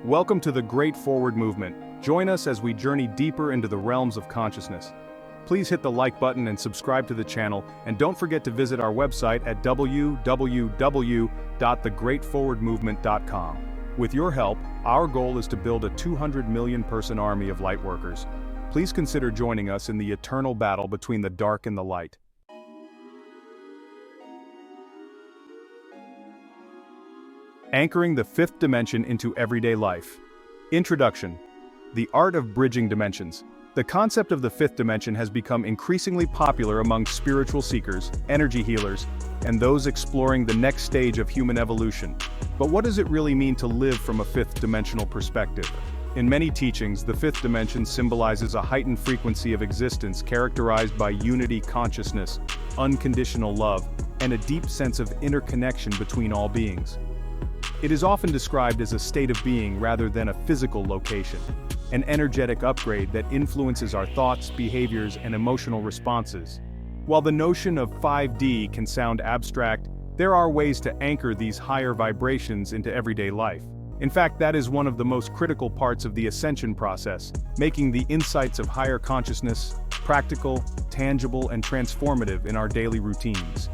Welcome to the Great Forward Movement. Join us as we journey deeper into the realms of consciousness. Please hit the like button and subscribe to the channel, and don't forget to visit our website at www.thegreatforwardmovement.com. With your help, our goal is to build a 200 million person army of lightworkers. Please consider joining us in the eternal battle between the dark and the light. Anchoring the fifth dimension into everyday life. Introduction. The art of bridging dimensions. The concept of the fifth dimension has become increasingly popular among spiritual seekers, energy healers, and those exploring the next stage of human evolution. But what does it really mean to live from a fifth dimensional perspective? In many teachings, the fifth dimension symbolizes a heightened frequency of existence characterized by unity consciousness, unconditional love, and a deep sense of interconnection between all beings. It is often described as a state of being rather than a physical location, an energetic upgrade that influences our thoughts, behaviors, and emotional responses. While the notion of 5D can sound abstract, there are ways to anchor these higher vibrations into everyday life. In fact, that is one of the most critical parts of the Ascension process, making the insights of higher consciousness practical, tangible, and transformative in our daily routines.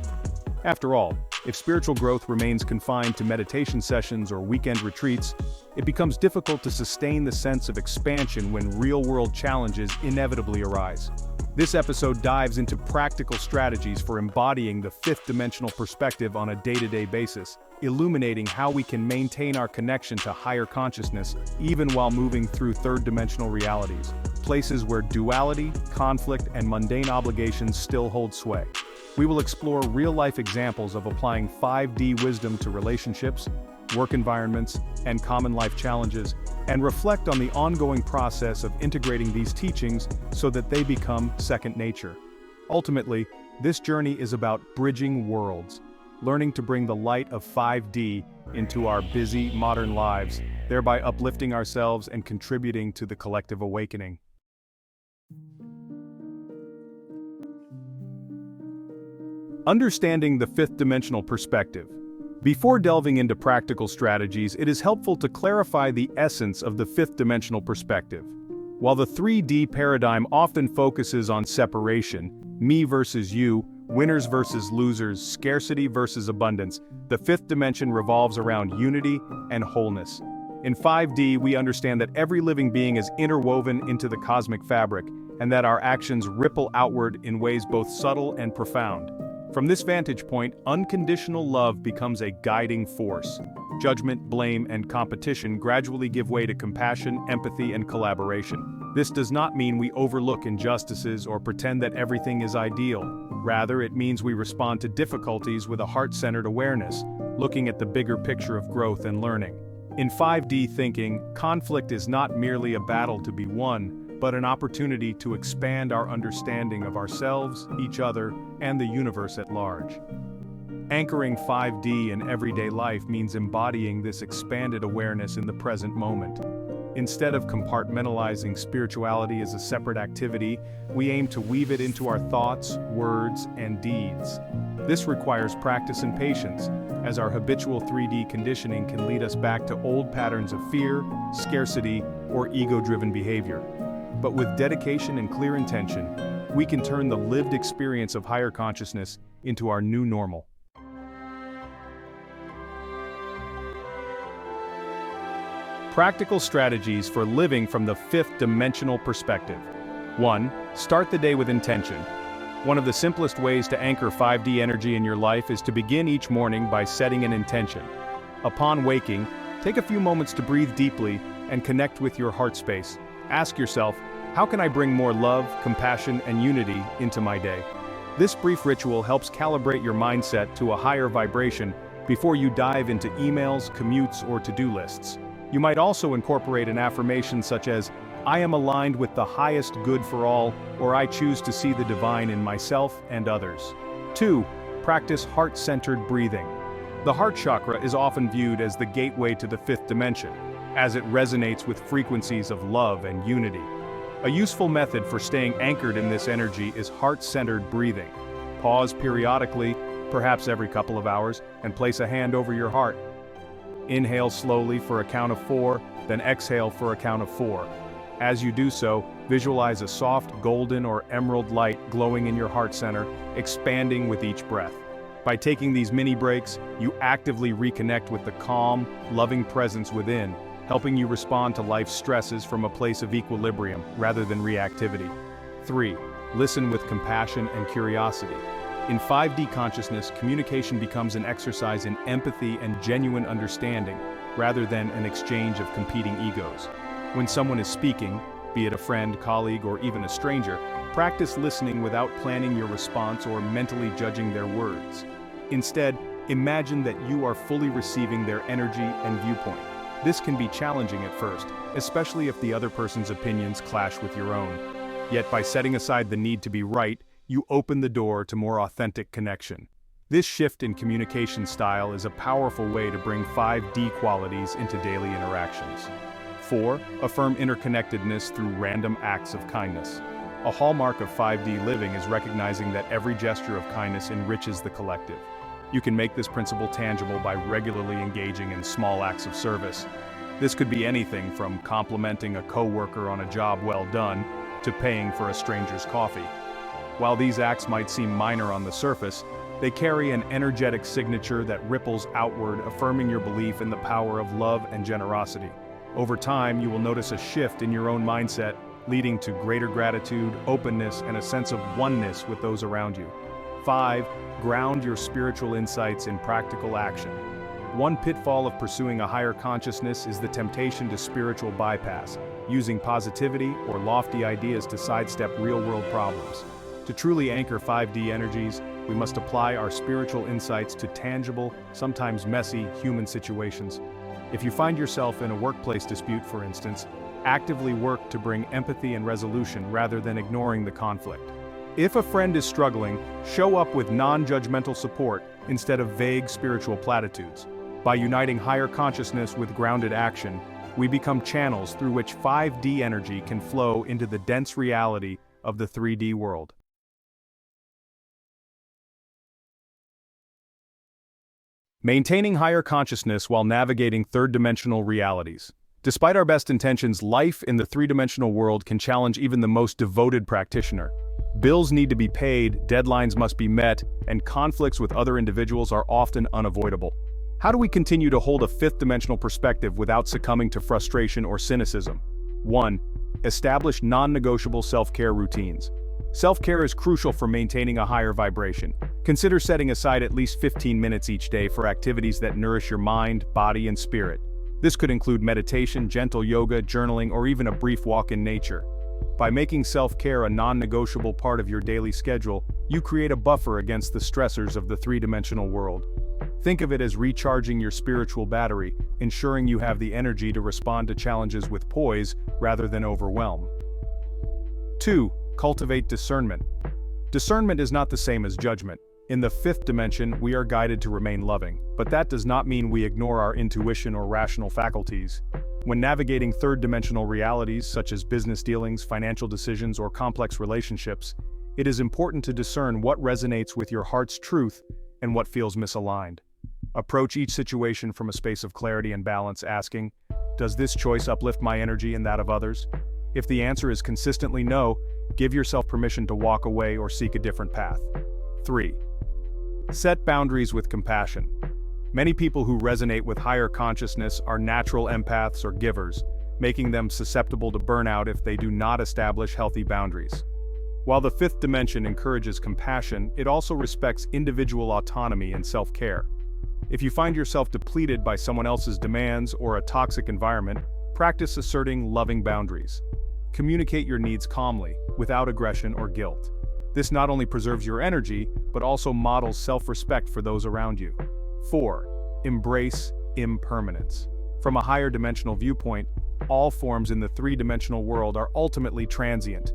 After all, if spiritual growth remains confined to meditation sessions or weekend retreats, it becomes difficult to sustain the sense of expansion when real-world challenges inevitably arise. This episode dives into practical strategies for embodying the fifth dimensional perspective on a day-to-day basis, illuminating how we can maintain our connection to higher consciousness even while moving through third-dimensional realities, places where duality, conflict, and mundane obligations still hold sway. We will explore real-life examples of applying 5D wisdom to relationships, work environments, and common life challenges, and reflect on the ongoing process of integrating these teachings so that they become second nature. Ultimately, this journey is about bridging worlds, learning to bring the light of 5D into our busy, modern lives, thereby uplifting ourselves and contributing to the collective awakening. Understanding the fifth dimensional perspective. Before delving into practical strategies, it is helpful to clarify the essence of the fifth dimensional perspective. While the 3D paradigm often focuses on separation, me versus you, winners versus losers, scarcity versus abundance, the fifth dimension revolves around unity and wholeness. In 5D, we understand that every living being is interwoven into the cosmic fabric, and that our actions ripple outward in ways both subtle and profound. From this vantage point, unconditional love becomes a guiding force. Judgment, blame, and competition gradually give way to compassion, empathy, and collaboration. This does not mean we overlook injustices or pretend that everything is ideal. Rather, it means we respond to difficulties with a heart-centered awareness, looking at the bigger picture of growth and learning. In 5D thinking, conflict is not merely a battle to be won, but an opportunity to expand our understanding of ourselves, each other, and the universe at large. Anchoring 5D in everyday life means embodying this expanded awareness in the present moment. Instead of compartmentalizing spirituality as a separate activity, we aim to weave it into our thoughts, words, and deeds. This requires practice and patience, as our habitual 3D conditioning can lead us back to old patterns of fear, scarcity, or ego-driven behavior. But with dedication and clear intention, we can turn the lived experience of higher consciousness into our new normal. Practical strategies for living from the fifth dimensional perspective. 1. Start the day with intention. One of the simplest ways to anchor 5D energy in your life is to begin each morning by setting an intention. Upon waking, take a few moments to breathe deeply and connect with your heart space. Ask yourself, how can I bring more love, compassion, and unity into my day? This brief ritual helps calibrate your mindset to a higher vibration before you dive into emails, commutes, or to-do lists. You might also incorporate an affirmation such as, I am aligned with the highest good for all, or I choose to see the divine in myself and others. 2. Practice heart-centered breathing. The heart chakra is often viewed as the gateway to the fifth dimension, as it resonates with frequencies of love and unity. A useful method for staying anchored in this energy is heart-centered breathing. Pause periodically, perhaps every couple of hours, and place a hand over your heart. Inhale slowly for a count of 4, then exhale for a count of 4. As you do so, visualize a soft golden or emerald light glowing in your heart center, expanding with each breath. By taking these mini breaks, you actively reconnect with the calm, loving presence within, helping you respond to life's stresses from a place of equilibrium rather than reactivity. 3. Listen with compassion and curiosity. In 5D consciousness, communication becomes an exercise in empathy and genuine understanding, rather than an exchange of competing egos. When someone is speaking, be it a friend, colleague, or even a stranger, practice listening without planning your response or mentally judging their words. Instead, imagine that you are fully receiving their energy and viewpoint. This can be challenging at first, especially if the other person's opinions clash with your own. Yet by setting aside the need to be right, you open the door to more authentic connection. This shift in communication style is a powerful way to bring 5D qualities into daily interactions. 4. Affirm interconnectedness through random acts of kindness. A hallmark of 5D living is recognizing that every gesture of kindness enriches the collective. You can make this principle tangible by regularly engaging in small acts of service. This could be anything from complimenting a coworker on a job well done to paying for a stranger's coffee. While these acts might seem minor on the surface, they carry an energetic signature that ripples outward, affirming your belief in the power of love and generosity. Over time, you will notice a shift in your own mindset, leading to greater gratitude, openness, and a sense of oneness with those around you. 5. Ground your spiritual insights in practical action. One pitfall of pursuing a higher consciousness is the temptation to spiritual bypass, using positivity or lofty ideas to sidestep real-world problems. To truly anchor 5D energies, we must apply our spiritual insights to tangible, sometimes messy, human situations. If you find yourself in a workplace dispute, for instance, actively work to bring empathy and resolution rather than ignoring the conflict. If a friend is struggling, show up with non-judgmental support instead of vague spiritual platitudes. By uniting higher consciousness with grounded action, we become channels through which 5D energy can flow into the dense reality of the 3D world. Maintaining higher consciousness while navigating third-dimensional realities. Despite our best intentions, life in the three-dimensional world can challenge even the most devoted practitioner. Bills need to be paid, deadlines must be met, and conflicts with other individuals are often unavoidable. How do we continue to hold a fifth-dimensional perspective without succumbing to frustration or cynicism? 1. Establish non-negotiable self-care routines. Self-care is crucial for maintaining a higher vibration. Consider setting aside at least 15 minutes each day for activities that nourish your mind, body, and spirit. This could include meditation, gentle yoga, journaling, or even a brief walk in nature. By making self-care a non-negotiable part of your daily schedule, you create a buffer against the stressors of the three-dimensional world. Think of it as recharging your spiritual battery, ensuring you have the energy to respond to challenges with poise rather than overwhelm. 2. Cultivate discernment. Discernment is not the same as judgment. In the fifth dimension, we are guided to remain loving, but that does not mean we ignore our intuition or rational faculties. When navigating third-dimensional realities such as business dealings, financial decisions, or complex relationships, it is important to discern what resonates with your heart's truth and what feels misaligned. Approach each situation from a space of clarity and balance, asking, does this choice uplift my energy and that of others? If the answer is consistently no, give yourself permission to walk away or seek a different path. 3. Set boundaries with compassion. Many people who resonate with higher consciousness are natural empaths or givers, making them susceptible to burnout if they do not establish healthy boundaries. While the fifth dimension encourages compassion, it also respects individual autonomy and self-care. If you find yourself depleted by someone else's demands or a toxic environment, practice asserting loving boundaries. Communicate your needs calmly, without aggression or guilt. This not only preserves your energy, but also models self-respect for those around you. 4. Embrace impermanence. From a higher dimensional viewpoint, all forms in the three-dimensional world are ultimately transient.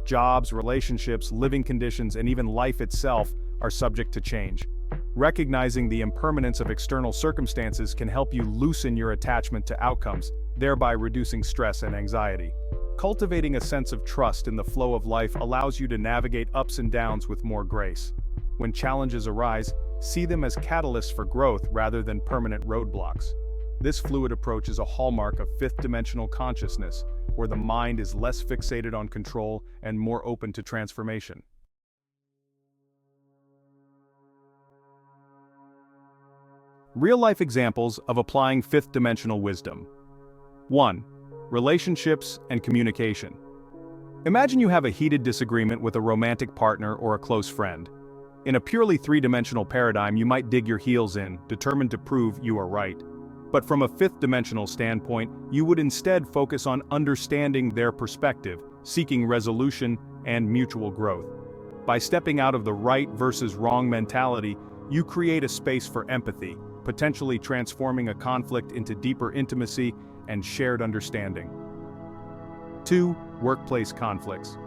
Jobs, relationships, living conditions, and even life itself are subject to change. Recognizing the impermanence of external circumstances can help you loosen your attachment to outcomes, thereby reducing stress and anxiety. Cultivating a sense of trust in the flow of life allows you to navigate ups and downs with more grace. When challenges arise, see them as catalysts for growth rather than permanent roadblocks. This fluid approach is a hallmark of fifth-dimensional consciousness, where the mind is less fixated on control and more open to transformation. Real-life examples of applying fifth-dimensional wisdom. 1. Relationships and communication. Imagine you have a heated disagreement with a romantic partner or a close friend. In a purely three-dimensional paradigm, you might dig your heels in, determined to prove you are right. But from a fifth-dimensional standpoint, you would instead focus on understanding their perspective, seeking resolution, and mutual growth. By stepping out of the right versus wrong mentality, you create a space for empathy, potentially transforming a conflict into deeper intimacy and shared understanding. 2. Workplace conflicts.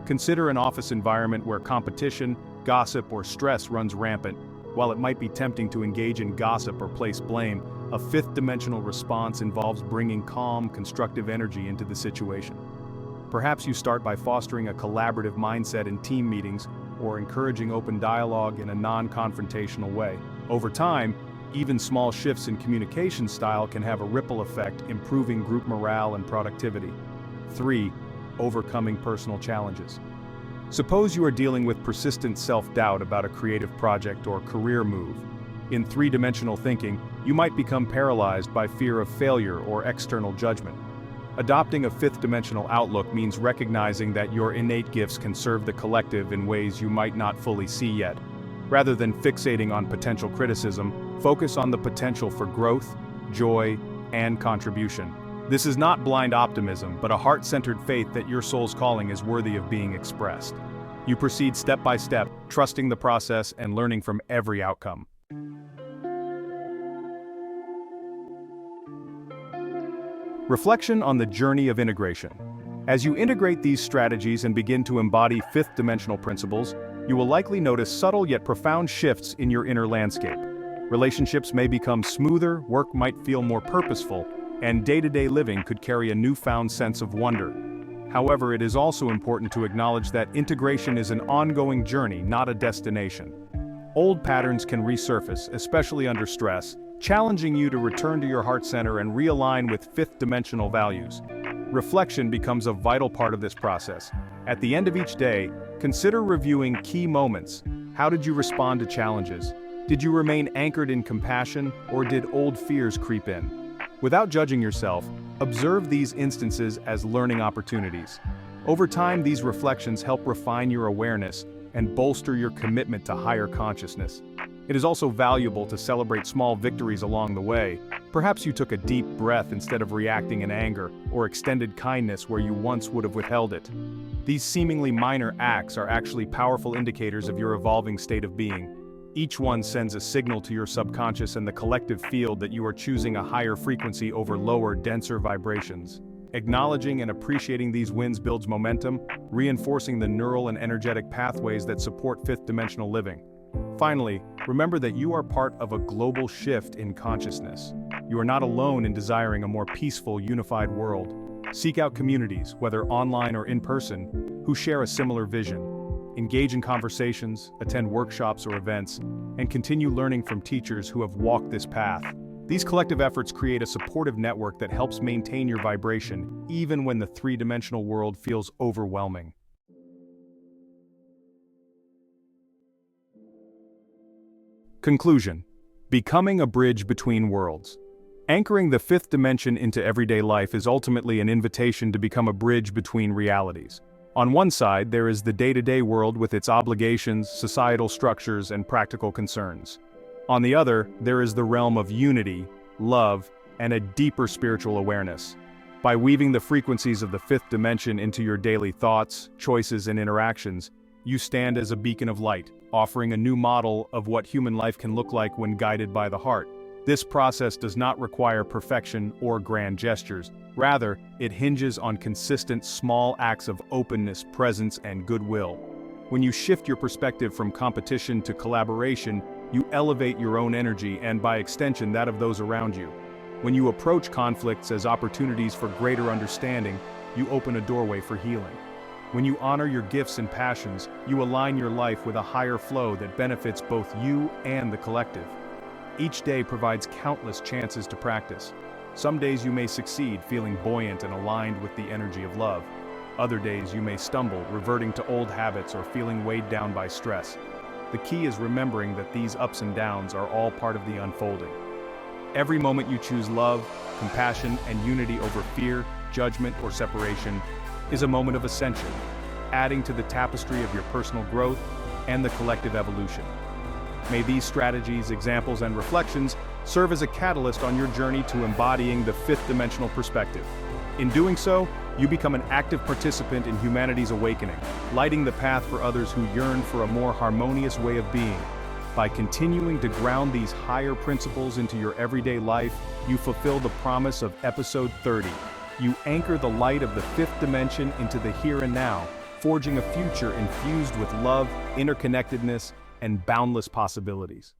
Consider an office environment where competition, gossip, or stress runs rampant. While it might be tempting to engage in gossip or place blame, a fifth-dimensional response involves bringing calm, constructive energy into the situation. Perhaps you start by fostering a collaborative mindset in team meetings or encouraging open dialogue in a non-confrontational way. Over time, even small shifts in communication style can have a ripple effect, improving group morale and productivity. 3. Overcoming personal challenges. Suppose you are dealing with persistent self-doubt about a creative project or career move. In three-dimensional thinking, you might become paralyzed by fear of failure or external judgment. Adopting a fifth-dimensional outlook means recognizing that your innate gifts can serve the collective in ways you might not fully see yet. Rather than fixating on potential criticism, focus on the potential for growth, joy, and contribution. This is not blind optimism, but a heart-centered faith that your soul's calling is worthy of being expressed. You proceed step by step, trusting the process and learning from every outcome. Reflection on the journey of integration. As you integrate these strategies and begin to embody fifth-dimensional principles, you will likely notice subtle yet profound shifts in your inner landscape. Relationships may become smoother, work might feel more purposeful, and day-to-day living could carry a newfound sense of wonder. However, it is also important to acknowledge that integration is an ongoing journey, not a destination. Old patterns can resurface, especially under stress, challenging you to return to your heart center and realign with fifth-dimensional values. Reflection becomes a vital part of this process. At the end of each day, consider reviewing key moments. How did you respond to challenges? Did you remain anchored in compassion, or did old fears creep in? Without judging yourself, observe these instances as learning opportunities. Over time, these reflections help refine your awareness and bolster your commitment to higher consciousness. It is also valuable to celebrate small victories along the way. Perhaps you took a deep breath instead of reacting in anger, or extended kindness where you once would have withheld it. These seemingly minor acts are actually powerful indicators of your evolving state of being. Each one sends a signal to your subconscious and the collective field that you are choosing a higher frequency over lower, denser vibrations. Acknowledging and appreciating these wins builds momentum, reinforcing the neural and energetic pathways that support fifth-dimensional living. Finally, remember that you are part of a global shift in consciousness. You are not alone in desiring a more peaceful, unified world. Seek out communities, whether online or in person, who share a similar vision. Engage in conversations, attend workshops or events, and continue learning from teachers who have walked this path. These collective efforts create a supportive network that helps maintain your vibration, even when the three-dimensional world feels overwhelming. Conclusion: becoming a bridge between worlds. Anchoring the fifth dimension into everyday life is ultimately an invitation to become a bridge between realities. On one side, there is the day-to-day world with its obligations, societal structures, and practical concerns. On the other, there is the realm of unity, love, and a deeper spiritual awareness. By weaving the frequencies of the fifth dimension into your daily thoughts, choices, and interactions, you stand as a beacon of light, offering a new model of what human life can look like when guided by the heart. This process does not require perfection or grand gestures. Rather, it hinges on consistent small acts of openness, presence, and goodwill. When you shift your perspective from competition to collaboration, you elevate your own energy and, by extension, that of those around you. When you approach conflicts as opportunities for greater understanding, you open a doorway for healing. When you honor your gifts and passions, you align your life with a higher flow that benefits both you and the collective. Each day provides countless chances to practice. Some days you may succeed, feeling buoyant and aligned with the energy of love. Other days you may stumble, reverting to old habits or feeling weighed down by stress. The key is remembering that these ups and downs are all part of the unfolding. Every moment you choose love, compassion, and unity over fear, judgment, or separation is a moment of ascension, adding to the tapestry of your personal growth and the collective evolution. May these strategies, examples, and reflections serve as a catalyst on your journey to embodying the fifth dimensional perspective. In doing so, you become an active participant in humanity's awakening, lighting the path for others who yearn for a more harmonious way of being. By continuing to ground these higher principles into your everyday life, you fulfill the promise of episode 30. You anchor the light of the fifth dimension into the here and now, forging a future infused with love, interconnectedness, and boundless possibilities.